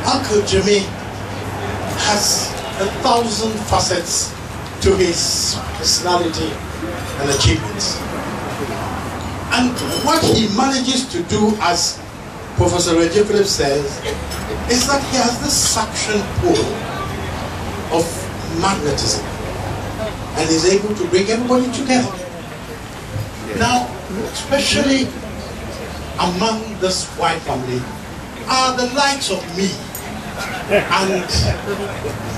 Uncle Jimmy has 1,000 facets to his personality and achievements. And what he manages to do, as Professor Brenda Phillips says, is that he has this suction pull of magnetism and is able to bring everybody together. Now, especially among this white family are the likes of me and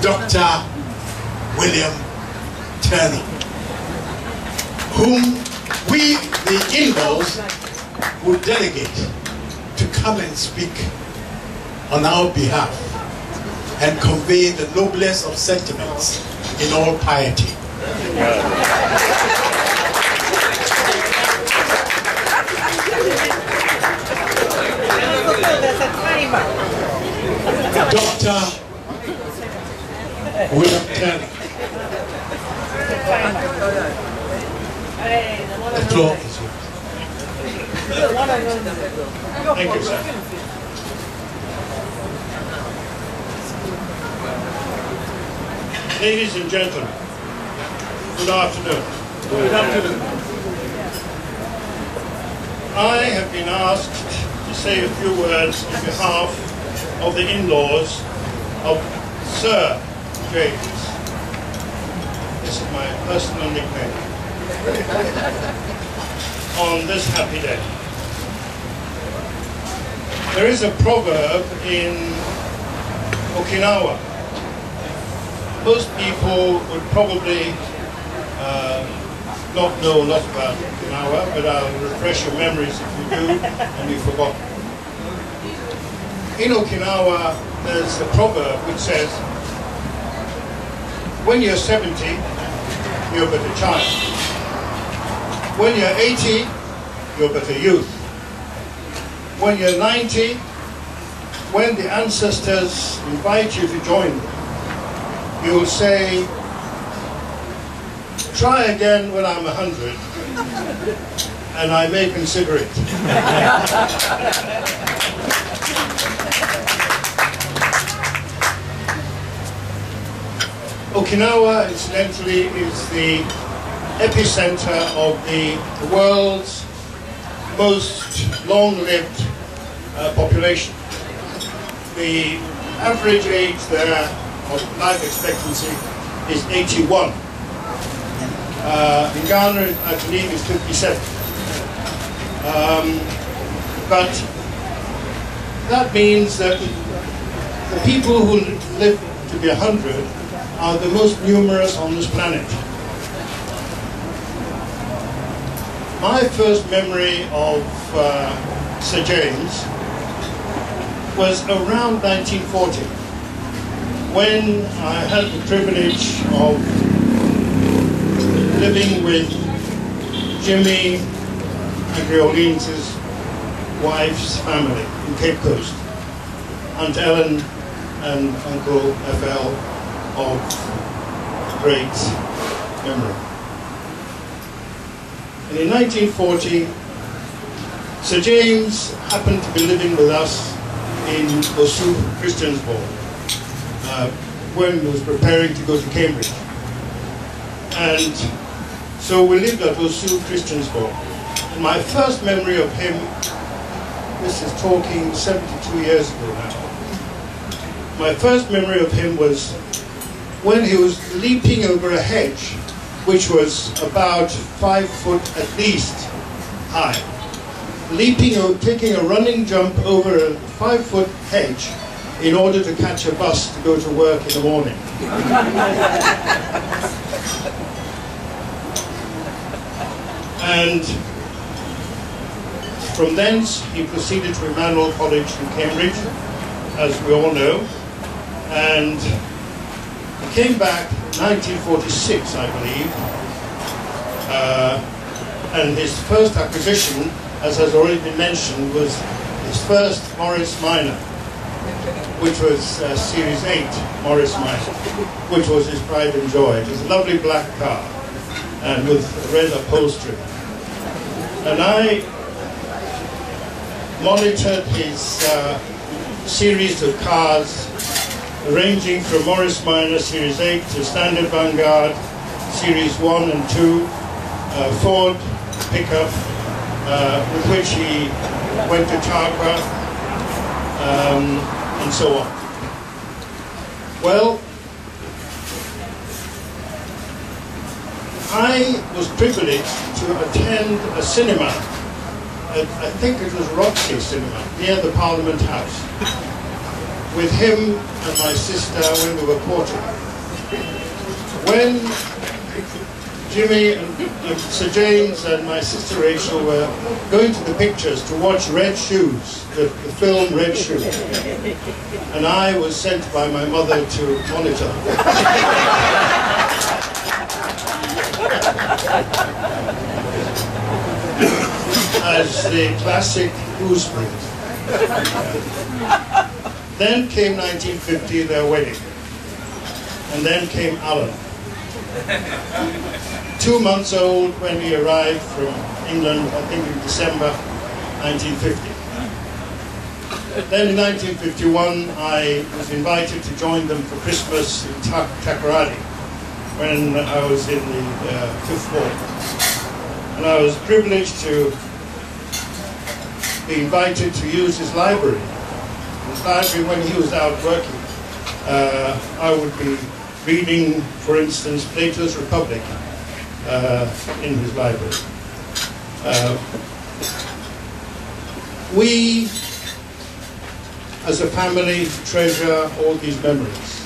Dr. William Turner, whom we, the in-laws, would delegate to come and speak on our behalf and convey the noblest of sentiments in all piety. Dr. William Turner. The floor is yours. Thank you, sir. Ladies and gentlemen, good afternoon. Good afternoon. I have been asked to say a few words on behalf of the in-laws of Sir James. This is my personal nickname. On this happy day. There is a proverb in Okinawa. Most people would probably not know a lot about Okinawa, but I'll refresh your memories if you do and you've forgotten. In Okinawa, there's a proverb which says, when you're 70, you're but a child. When you're 80, you're but a youth. When you're 90, when the ancestors invite you to join them, you'll say, try again when I'm 100, and I may consider it. Okinawa, incidentally, is the epicenter of the world's most long-lived population. The average age there of life expectancy is 81. In Ghana, I believe, it's 57. But that means that the people who live to be 100 are the most numerous on this planet. My first memory of Sir James was around 1940, when I had the privilege of living with Jimmy and Griolene's wife's family in Cape Coast, Aunt Ellen and Uncle FL of great memory. And in 1940, Sir James happened to be living with us in Osu, Christiansborg, when he was preparing to go to Cambridge. And so we lived at Osu, Christiansborg. And my first memory of him, this is talking 72 years ago now, my first memory of him was when he was leaping over a hedge, which was about 5 foot at least high. Leaping or taking a running jump over a 5 foot hedge in order to catch a bus to go to work in the morning. And from thence he proceeded to Emmanuel College in Cambridge, as we all know, and he came back in 1946, I believe, and his first acquisition, as has already been mentioned, was his first Morris Minor, which was Series 8 Morris Minor, which was his pride and joy. It was a lovely black car, and with red upholstery. And I monitored his series of cars ranging from Morris Minor Series 8 to Standard Vanguard Series 1 and 2, Ford pickup with which he went to Tarqua, and so on. Well, I was privileged to attend a cinema, I think it was Roxy Cinema, near the Parliament House, with him and my sister when they were courting. When Jimmy and Sir James and my sister Rachel were going to the pictures to watch Red Shoes, the film Red Shoes, and I was sent by my mother to monitor. As the classic gooseberry. Then came 1950, their wedding. And then came Alan. 2 months old when he arrived from England, I think in December 1950. Then in 1951, I was invited to join them for Christmas in Takoradi when I was in the 5th Ward. And I was privileged to be invited to use his library. His library, when he was out working, I would be reading, for instance, Plato's Republic in his library. We, as a family, treasure all these memories.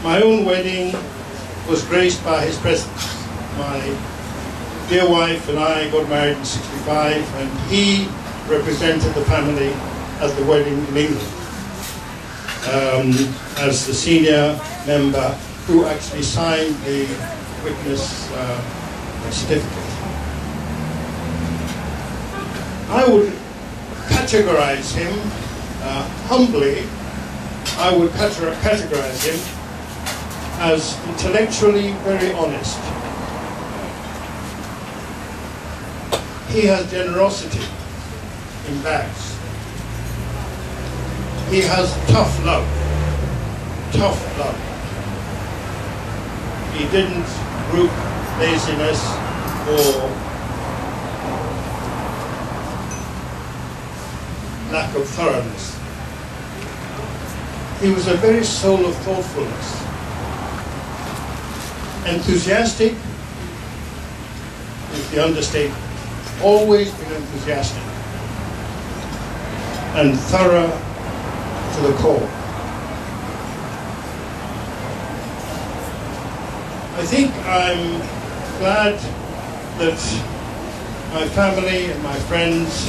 My own wedding was graced by his presence. My dear wife and I got married in '65, and he represented the family at the wedding in England as the senior member who actually signed the witness certificate. I would categorize him, humbly, I would categorize him as intellectually very honest. He has generosity in bags. He has tough love. Tough love. He didn't group laziness or lack of thoroughness. He was a very soul of thoughtfulness. Enthusiastic is the understatement. Always been enthusiastic and thorough to the core. I think I'm glad that my family and my friends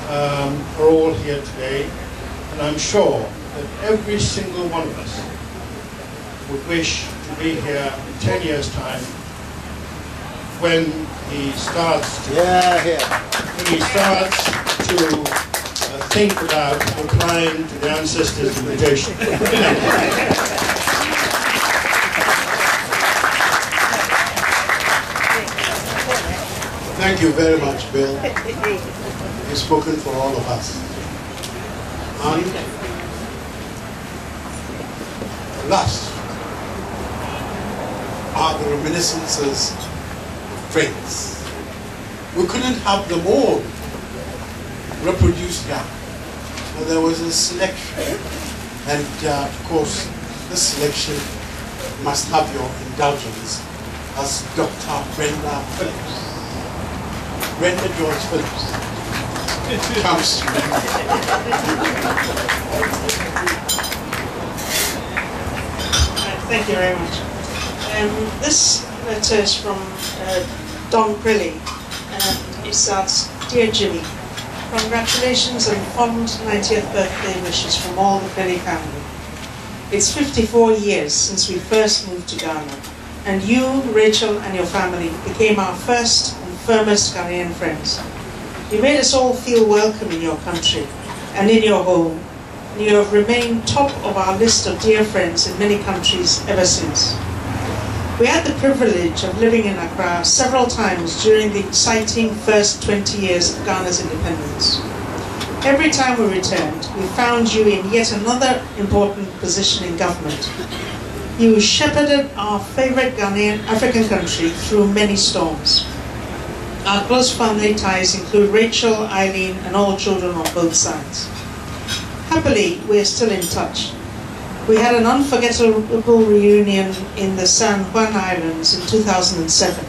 are all here today, and I'm sure that every single one of us would wish to be here in 10 years' time when he starts to, think about replying to the ancestors' invitation. Thank you very much, Bill. You've spoken for all of us. And last are the reminiscences of friends. We couldn't have them all reproduced here. But there was a selection, and of course, this selection must have your indulgence as Dr. Brenda Phillips. Brenda George Phillips comes to you. Thank you very much. This letter is from Don Crillies. It starts, "Dear Jimmy, congratulations and fond 90th birthday wishes from all the Crillies family. It's 54 years since we first moved to Ghana, and you, Rachel, and your family became our first and firmest Ghanaian friends. You made us all feel welcome in your country and in your home, and you have remained top of our list of dear friends in many countries ever since. We had the privilege of living in Accra several times during the exciting first 20 years of Ghana's independence. Every time we returned, we found you in yet another important position in government. You shepherded our favourite Ghanaian African country through many storms. Our close family ties include Rachel, Eileen, and all children on both sides. Happily, we are still in touch. We had an unforgettable reunion in the San Juan Islands in 2007,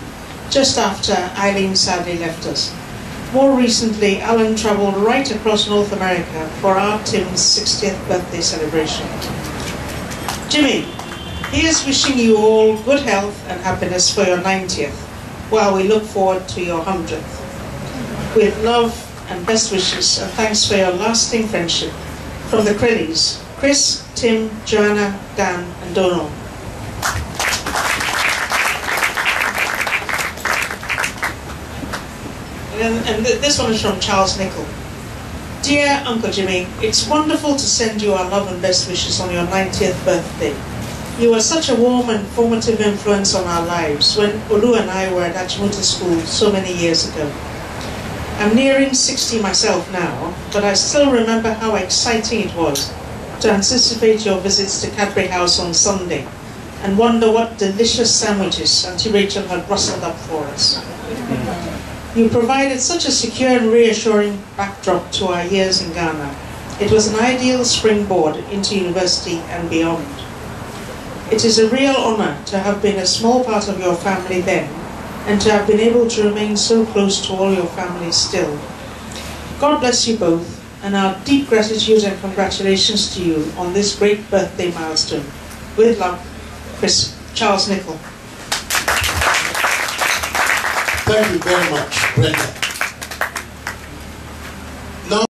just after Eileen sadly left us. More recently, Alan travelled right across North America for our Tim's 60th birthday celebration. Jimmy, here's wishing you all good health and happiness for your 90th, while we look forward to your 100th. With love and best wishes, and thanks for your lasting friendship, from the Crillies, Chris, Tim, Joanna, Dan, and Donald. And this one is from Charles Nichols. Dear Uncle Jimmy, it's wonderful to send you our love and best wishes on your 90th birthday. You were such a warm and formative influence on our lives when Olu and I were at Achimuta School so many years ago. I'm nearing 60 myself now, but I still remember how exciting it was to anticipate your visits to Cadbury House on Sunday and wonder what delicious sandwiches Auntie Rachel had rustled up for us. You provided such a secure and reassuring backdrop to our years in Ghana. It was an ideal springboard into university and beyond. It is a real honour to have been a small part of your family then, and to have been able to remain so close to all your family still. God bless you both, and our deep gratitude and congratulations to you on this great birthday milestone. With love, Charles Nichols. Thank you very much, Brenda.